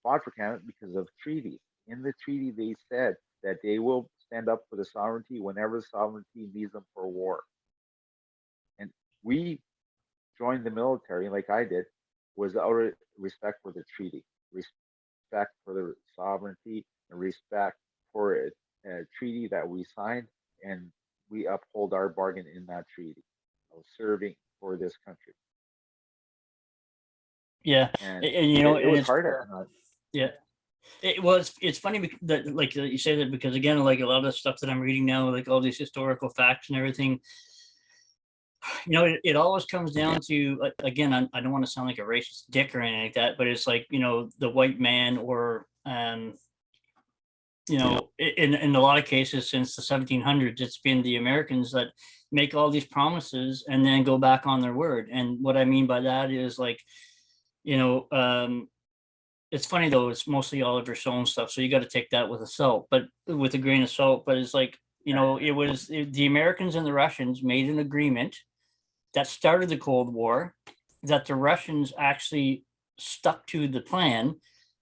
fought for Canada because of treaties. In the treaty, they said that they will stand up for the sovereignty whenever sovereignty needs them for war. And we joined the military, like I did, was out of respect for the treaty, respect for the sovereignty, and respect for a treaty that we signed, and we uphold our bargain in that treaty of serving for this country. Yeah, And and it and was it's, hard at times. yeah. It's funny that, like, that you say that, because again, like a lot of the stuff that I'm reading now, like all these historical facts and everything, it always comes down to, again, I don't want to sound like a racist dick or anything like that, but it's like, the white man, or in a lot of cases since the 1700s, it's been the Americans that make all these promises and then go back on their word. And what I mean by that is, like, you know, um, it's funny though, it's mostly Oliver Stone stuff, so you got to take that with a salt, but with a grain of salt. But it's like, the Americans and the Russians made an agreement that started the Cold War, that the Russians actually stuck to the plan,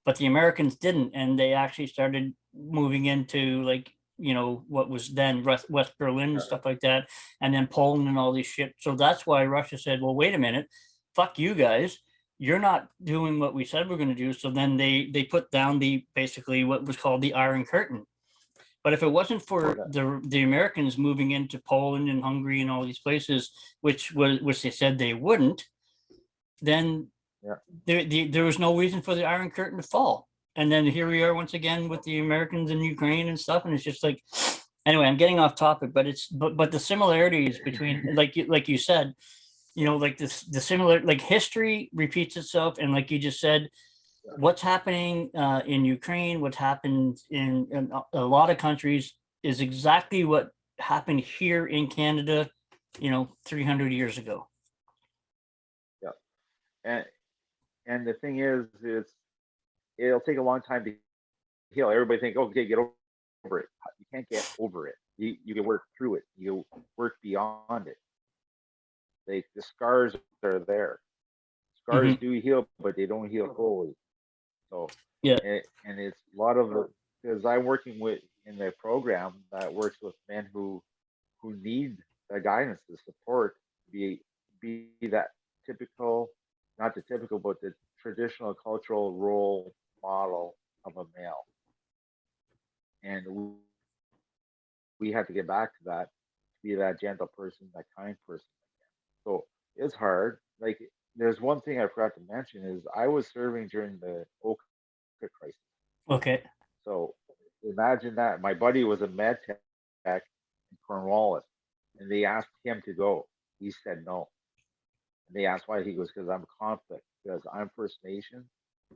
but the Americans didn't, and they actually started moving into, like, what was then West Berlin and stuff like that, and then Poland and all these shit. So that's why Russia said, well, wait a minute, fuck you guys. You're not doing what we said we're going to do. So then they put down the basically what was called the Iron Curtain. But if it wasn't for Okay. the Americans moving into Poland and Hungary and all these places, which they said they wouldn't, then Yeah. there was no reason for the Iron Curtain to fall. And then here we are once again with the Americans in Ukraine and stuff, and it's just like, anyway, I'm getting off topic, but but the similarities between, like you said, like this, the similar, like, history repeats itself, and like you just said, what's happening in Ukraine, what happened in a lot of countries, is exactly what happened here in Canada, 300 years ago. Yeah. And the thing is, it'll take a long time to heal. Everybody think, okay, get over it. You can't get over it. You can work through it. You work beyond it. The scars are there. Scars do heal, but they don't heal fully. So, Yeah. and it's a lot of, because I'm working with in the program that works with men who need the guidance, the support, be that typical, not the typical, but the traditional cultural role model of a male. And we have to get back to that, to be that gentle person, that kind person again. So it's hard. Like, there's one thing I forgot to mention is I was serving during the Oka crisis. Okay. So imagine that. My buddy was a med tech in Cornwallis, and they asked him to go. He said no. And they asked why. He goes, because I'm a conflict, because I'm First Nation.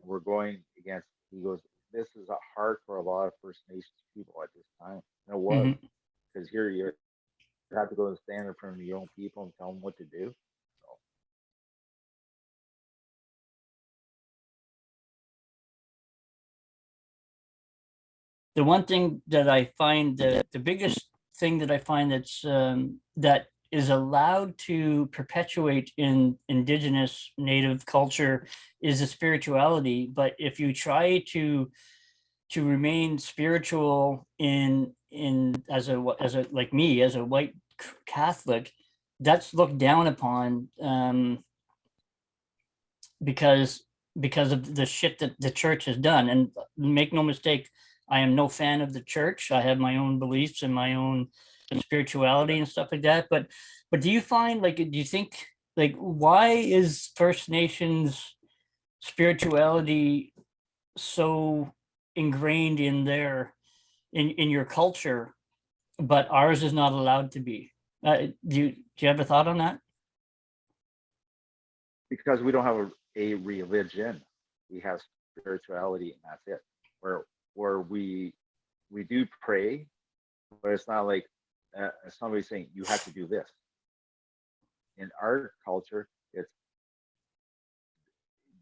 We're going against, he goes, this is hard for a lot of First Nations people at this time. And it was, because here you have to go and stand in front of your own people and tell them what to do. So. The one thing that I find, that the biggest thing that I find that is allowed to perpetuate in Indigenous Native culture is the spirituality. But if you try to remain spiritual in as a like me, as a white Catholic, that's looked down upon, because of the shit that the church has done. And make no mistake, I am no fan of the church. I have my own beliefs and my own spirituality and stuff like that. But do you find, like, do you think, like, why is First Nations spirituality so ingrained in in your culture, but ours is not allowed to be? Do you have a thought on that? Because we don't have a religion, we have spirituality, and that's it. Where we do pray, but it's not like somebody saying you have to do this. In our culture, it's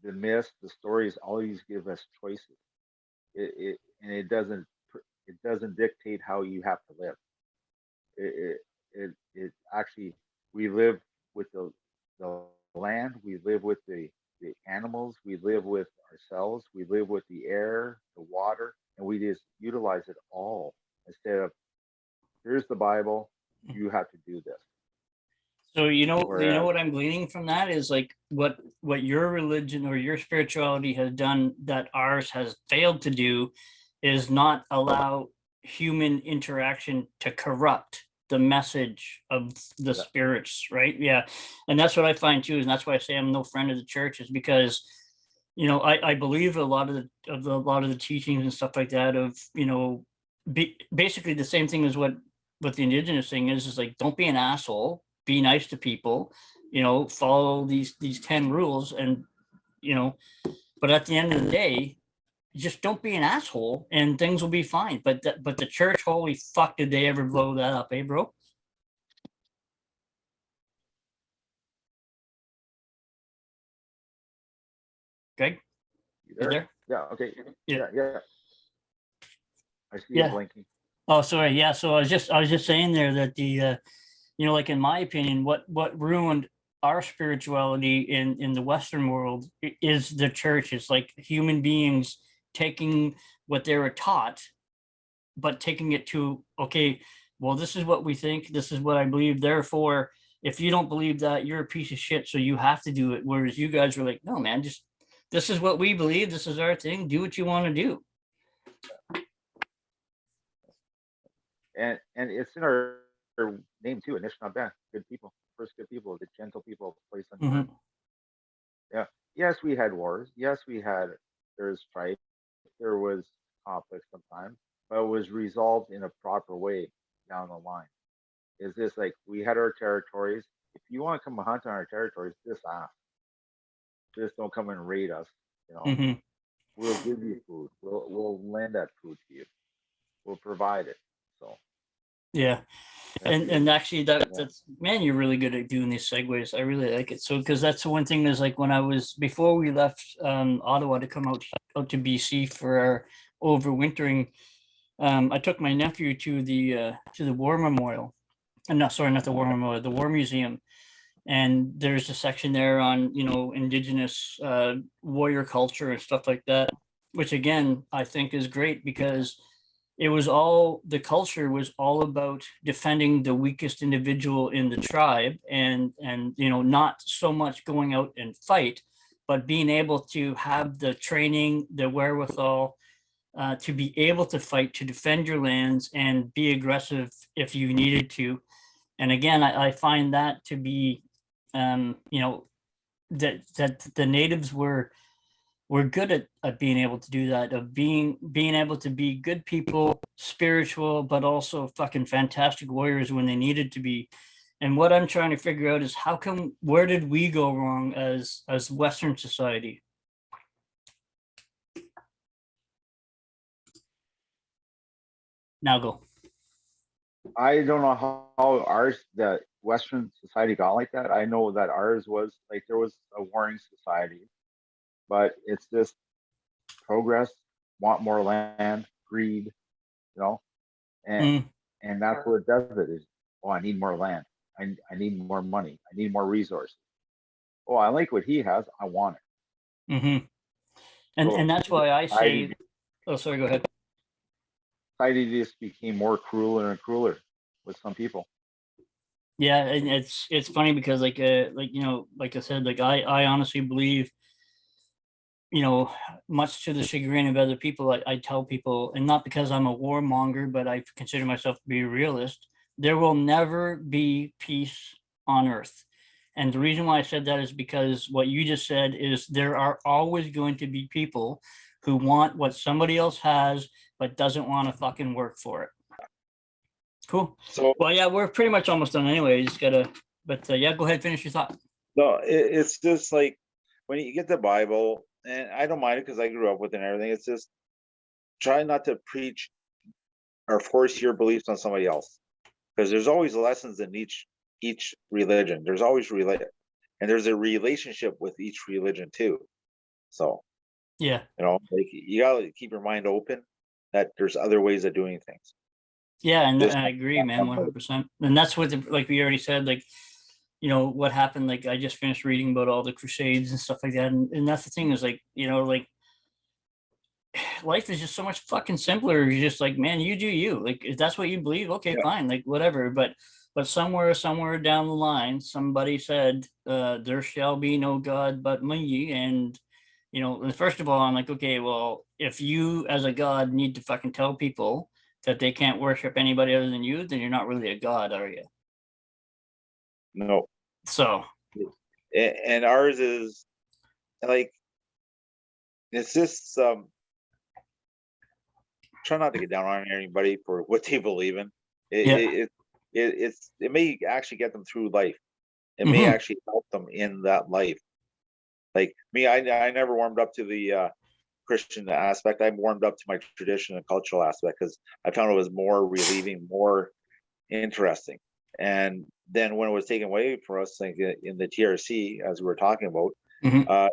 the myths, the stories always give us choices. And it doesn't dictate how you have to live. It actually, we live with the land, we live with the animals, we live with ourselves, we live with the air, the water, and we just utilize it all instead of, here's the Bible, you have to do this. So what I'm gleaning from that is, like, what your religion or your spirituality has done that ours has failed to do is not allow human interaction to corrupt the message of the spirits, right? Yeah. And that's what I find too, and that's why I say I'm no friend of the church, is because I believe a lot of the teachings and stuff like that of, basically the same thing as what the Indigenous thing is like, don't be an asshole, be nice to people, follow these 10 rules, and but at the end of the day, just don't be an asshole and things will be fine. But the church, holy fuck, did they ever blow that up, eh, bro? Greg, you there? Yeah. Okay. Yeah. Yeah. I see you blinking. Oh, sorry. Yeah. So I was just saying there that the like, in my opinion, what ruined our spirituality in the Western world is the church. It's like human beings taking what they were taught, but taking it to, okay, well, this is what we think, this is what I believe, therefore, if you don't believe that, you're a piece of shit, so you have to do it. Whereas you guys were like, no, man, just, this is what we believe, this is our thing, do what you want to do. And it's in our name too, Anishinaabe, good people, first good people, the gentle people, place on earth. Yeah. Yes, we had wars. Yes, there's strife. There was conflict sometimes, but it was resolved in a proper way down the line. Is this like, we had our territories? If you want to come hunt on our territories, just ask. Just don't come and raid us. We'll give you food. We'll lend that food to you. We'll provide it. So yeah. And actually that's, man, you're really good at doing these segues. I really like it. So because that's the one thing is like when I was before we left Ottawa to come out to BC for our overwintering, I took my nephew to the War Memorial. And no, sorry, not the War Memorial, the War Museum. And there's a section there on, Indigenous warrior culture and stuff like that, which again, I think is great because the culture was all about defending the weakest individual in the tribe and not so much going out and fight, but being able to have the training, the wherewithal to be able to fight, to defend your lands and be aggressive if you needed to. And again, I find that to be, that the natives were good at being able to do that, of being able to be good people, spiritual, but also fucking fantastic warriors when they needed to be. And what I'm trying to figure out is where did we go wrong as Western society? Now go. I don't know how the Western society got like that. I know that ours was like there was a warring society, but it's just progress, want more land, greed, you know, and Mm, and that's what it does. It is, oh, I need more land. I need more money. I need more resources. Oh, I like what he has. I want it. mm-hmm. And So that's why I say, society, oh, sorry, go ahead. society just became more crueler and crueler with some people. Yeah, and it's funny because like like I said, like I honestly believe, much to the chagrin of other people, I tell people, and not because I'm a warmonger, but I consider myself to be a realist, there will never be peace on earth. And the reason why I said that is because what you just said is there are always going to be people who want what somebody else has, but doesn't want to fucking work for it. Cool. So Well, yeah, we're pretty much almost done anyway. You just gotta, but yeah, go ahead, finish your thought. no, it's just like when you get the Bible, and I don't mind it because I grew up with it and everything. It's just try not to preach or force your beliefs on somebody else, because there's always lessons in each religion. There's always and there's a relationship with each religion too. So Yeah. like you gotta keep your mind open that there's other ways of doing things. Yeah, and Just I agree, man, 100%. And that's what, like we already said, like, what happened. Like, I just finished reading about all the Crusades and stuff like that, and that's the thing is like, like life is just so much fucking simpler. You're just like, man, you do you. Like, if that's what you believe, okay, Yeah. fine, like whatever. But somewhere down the line, somebody said, "There shall be no God but me," and first of all, I'm like, okay, well, if you as a god need to fucking tell people that they can't worship anybody other than you, then you're not really a god, are you? No. So And ours is like it's just try not to get down on anybody for what they believe in. yeah. It may actually get them through life. It may Mhm. actually help them in that life. Like me, I never warmed up to the Christian aspect. I warmed up to my tradition and cultural aspect because I found it was more relieving, more interesting. And then when it was taken away from us, like in the TRC, as we were talking about, Mhm. uh,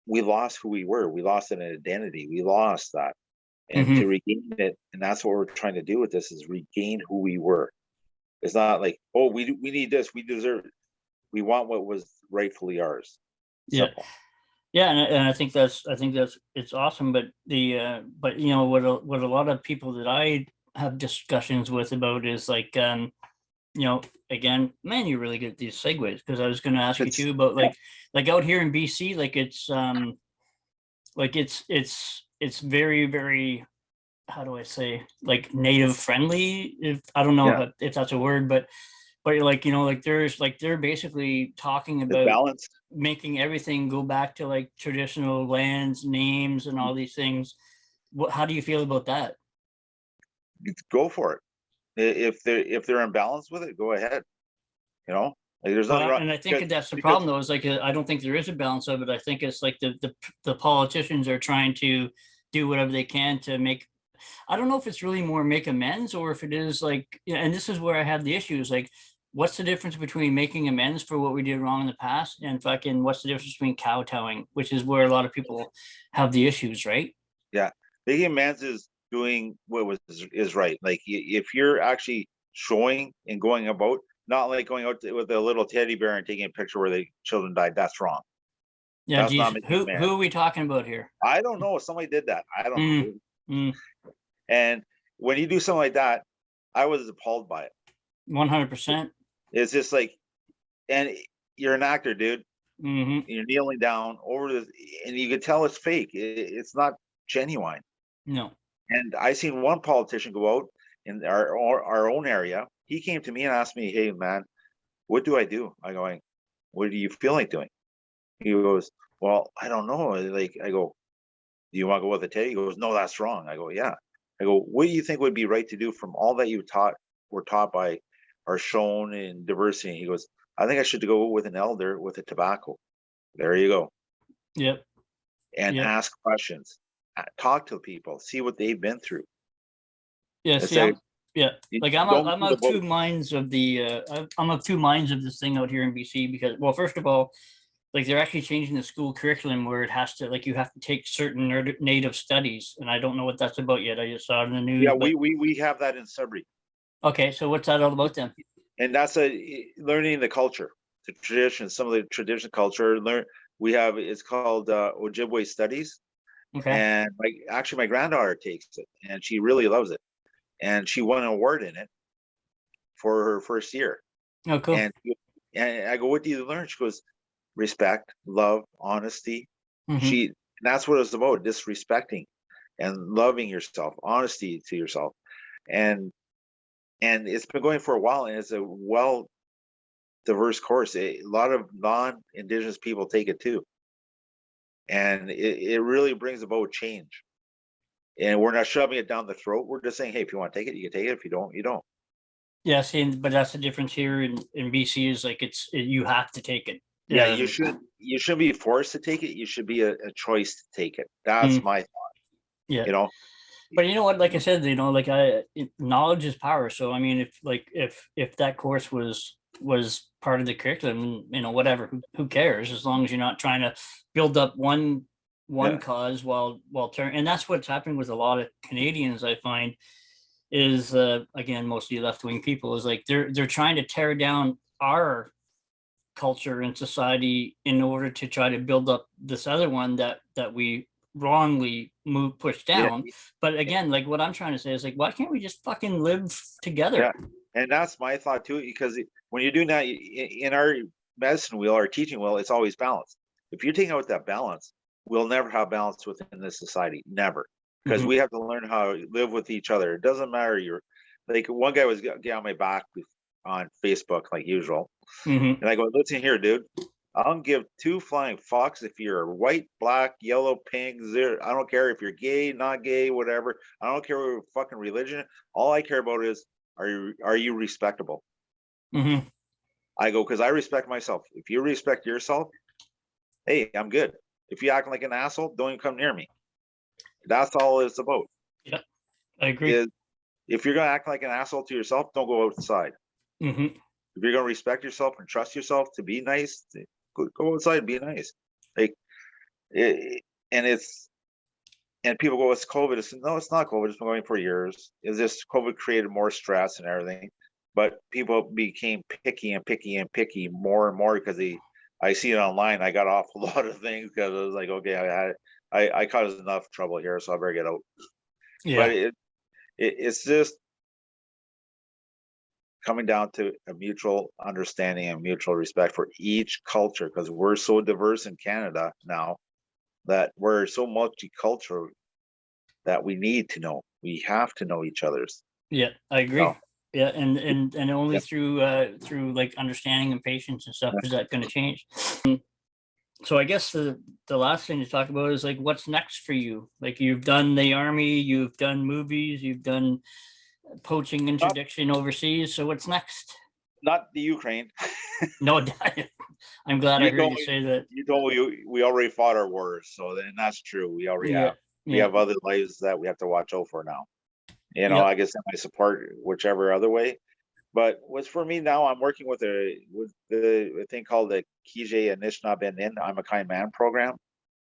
we lost who we were. We lost an identity. We lost that. And to Mhm. regain it, and that's what we're trying to do with this, is regain who we were. It's not like, oh, we need this, we deserve it. We want what was rightfully ours. Yeah. Simple. Yeah, and I think that's it's awesome. But but what a lot of people that I have discussions with about is like, again, man, you're really good at these segues, because I was going to ask you It's too about like out here in BC, like it's very, very, how do I say, like native friendly, if I don't know yeah, if that's a word, but you're like, like there's like they're basically talking it's about balanced. making everything go back to like traditional lands, names, and all these things. How do you feel about that? Go for it. If they're in balance with it, go ahead. Like there's nothing Well, wrong and I think because that's the because problem though, is like, I don't think there is a balance of it. I think it's like the politicians are trying to do whatever they can to make I don't know if it's really more make amends or if it is like, and this is where I have the issues. Like, what's the difference between making amends for what we did wrong in the past and fucking what's the difference between kowtowing, which is where a lot of people have the issues, right? Yeah, making amends is doing what was is right. Like if you're actually showing and going about, not like going out with a little teddy bear and taking a picture where the children died. That's wrong. Yeah, That's not geez, making who amends. are we talking about here? I don't know. Somebody did that. I don't know. Mm, mm, And when you do something like that, I was appalled by it. 100%. It's just like, and you're an actor, dude. Hmm. You're kneeling down over this, and you can tell it's fake. It's not genuine. No. And I seen one politician go out in our own area. He came to me and asked me, "Hey, man, what do I do?" I going, "What do you feel like doing?" He goes, "Well, I don't know." Like I go, "Do you want to go with a teddy?" He goes, "No, that's wrong." I go, "Yeah." I go, "What do you think would be right to do from all that you were taught by, are shown in diversity?" He goes, "I think I should go with an elder with a tobacco." There you go. Yep. And Yep. ask questions, talk to people, see what they've been through. Yeah. It's See, like, yeah, like don't I'm do the of two boat. minds of I'm of two minds of this thing out here in BC because, well, first of all, like they're actually changing the school curriculum where it has to, like, you have to take certain native studies, and I don't know what that's about yet. I just saw it in the news. Yeah, but we have that in Sudbury, okay, so what's that all about then? and that's learning the culture, the tradition, some of the tradition culture. We have, it's called Ojibwe studies, Okay. and my granddaughter takes it, and she really loves it, and she won an award in it for her first year. Oh, cool. And I go, "What do you learn?" She goes, "Respect, love, honesty." Hmm. And that's what it's about, just respecting and loving yourself, honesty to yourself. And it's been going for a while, and it's a well diverse course. A lot of non-indigenous people take it too. And it really brings about change. And we're not shoving it down the throat. We're just saying, hey, if you want to take it, you can take it. If you don't, you don't. Yeah, see, but that's the difference here in BC is like you have to take it. Yeah, Um, you shouldn't be forced to take it. You should be a choice to take it. That's mm, my thought, yeah. you know. But you know what? Like I said, like knowledge is power. So I mean, if that course was part of the curriculum, whatever, who cares? As long as you're not trying to build up one Yeah. cause while turn. And that's what's happening with a lot of Canadians. I find is again mostly left wing people is like they're trying to tear down our culture and society in order to try to build up this other one that we wrongly pushed Yeah. down. But again, like what I'm trying to say is like, why can't we just fucking live together? Yeah. And that's my thought too, because when you're doing that in our medicine wheel, our teaching wheel, it's always balance. If you're taking out that balance, we'll never have balance within this society. Never. Because Mhm. we have to learn how to live with each other. It doesn't matter. You're like, one guy was getting on my back on Facebook, like usual. Mhm. And I go, "Listen here, dude. I don't give two flying fucks if you're white, black, yellow, pink, zero. I don't care if you're gay, not gay, whatever. I don't care what fucking religion. All I care about is, are you respectable?" Mhm. I go, "Because I respect myself. If you respect yourself, hey, I'm good. If you act like an asshole, don't even come near me." That's all it's about. Yep, I agree. Is, if you're gonna act like an asshole to yourself, don't go outside. Mhm. If you're gonna respect yourself and trust yourself to be nice, go outside and be nice. Like it, and it's, and people go, "It's COVID." It's, no, it's not COVID. It's been going for years. It's just COVID created more stress and everything. But people became picky and picky and picky more and more because I see it online. I got off a lot of things because I was like, okay, I caused enough trouble here, so I better get out. But Yeah. it's just coming down to a mutual understanding and mutual respect for each culture, because we're so diverse in Canada now, that we're so multicultural, that we have to know each other's. Yeah, I agree. Oh, Yeah, and only yeah. through like understanding and patience and stuff is that going to change. So I guess the last thing to talk about is like what's next for you. Like you've done the army, you've done movies, you've done poaching Not, interdiction overseas. So what's next? not the Ukraine. No, I'm glad I You heard know, you say that. we already fought our wars, so then that's true. We already Yeah, have. we Yeah. have other lives that we have to watch out for now. You know, Yep. I guess I support whichever other way. But what's for me now, I'm working with a thing called the Kije Anishinaabe I'm a Kind Man program.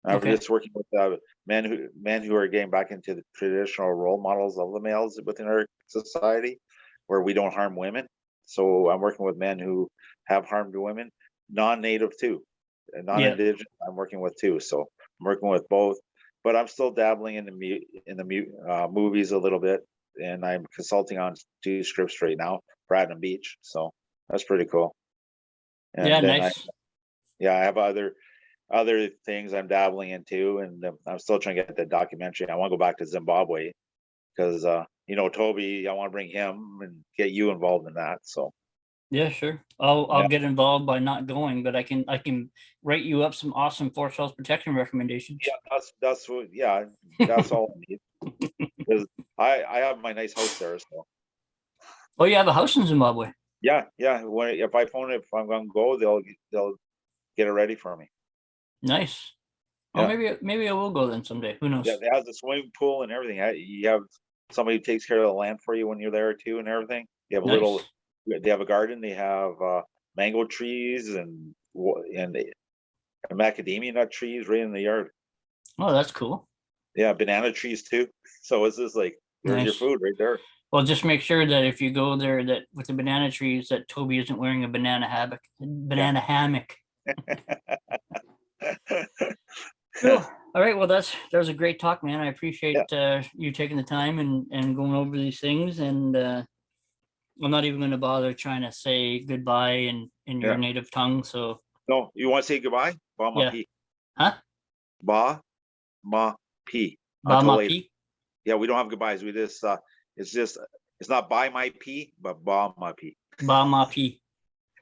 I'm Okay. just working with men who are getting back into the traditional role models of the males within our society, where we don't harm women. So I'm working with men who have harmed women, non-native too, and Yeah. non-indigenous. I'm working with too. So I'm working with both, but I'm still dabbling in movies a little bit, and I'm consulting on 2 scripts right now, Brad and Beach. So that's pretty cool. And Yeah. then Nice. I have other things I'm dabbling into, and I'm still trying to get the documentary. I want to go back to Zimbabwe because you know, Toby, I want to bring him and get you involved in that. So Yeah, sure. I'll Yeah. get involved by not going, but I can write you up some awesome forest health protection recommendations. yeah, that's all I need. Because I have my nice house there. So Oh, you have a house in Zimbabwe. yeah. If I phone it, if I'm gonna go, they'll get it ready for me. Nice. Oh, Yeah. maybe I will go then someday. Who knows? Yeah, it has a swimming pool and everything. You have somebody who takes care of the land for you when you're there too, and everything. You have Nice. they have a garden. They have mango trees and macadamia nut trees right in the yard. Oh, that's cool. Yeah, banana trees too. So it's just like there's your Nice. food right there. Well, just make sure that if you go there, that with the banana trees, that Toby isn't wearing a banana hammock. Cool. All right. Well, that was a great talk, man. I appreciate you taking the time and going over these things. And I'm not even going to bother trying to say goodbye in your Yeah. native tongue. So No, you want to say goodbye? Ba ma Yeah. pi. Huh? Ba ma pi. Ba Until ma later. pi. Yeah, we don't have goodbyes. We just it's not by my pee, but ba ma pi. Ba ma pi.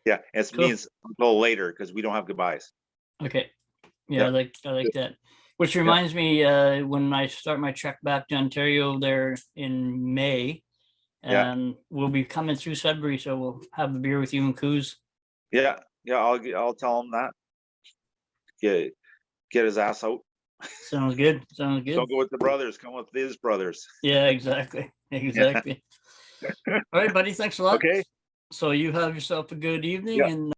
Yeah, it Cool. means until later because we don't have goodbyes. Okay. Yeah, Yeah. I like that. Which reminds me, when I start my trek back to Ontario there in May, we'll be coming through Sudbury, so we'll have a beer with you and Coos. Yeah, I'll tell him that. Get his ass out. Sounds good. Sounds good. Don't go with the brothers. Come with his brothers. Yeah, exactly. Exactly. All right, buddy. Thanks a lot. Okay. So you have yourself a good evening, Yeah. and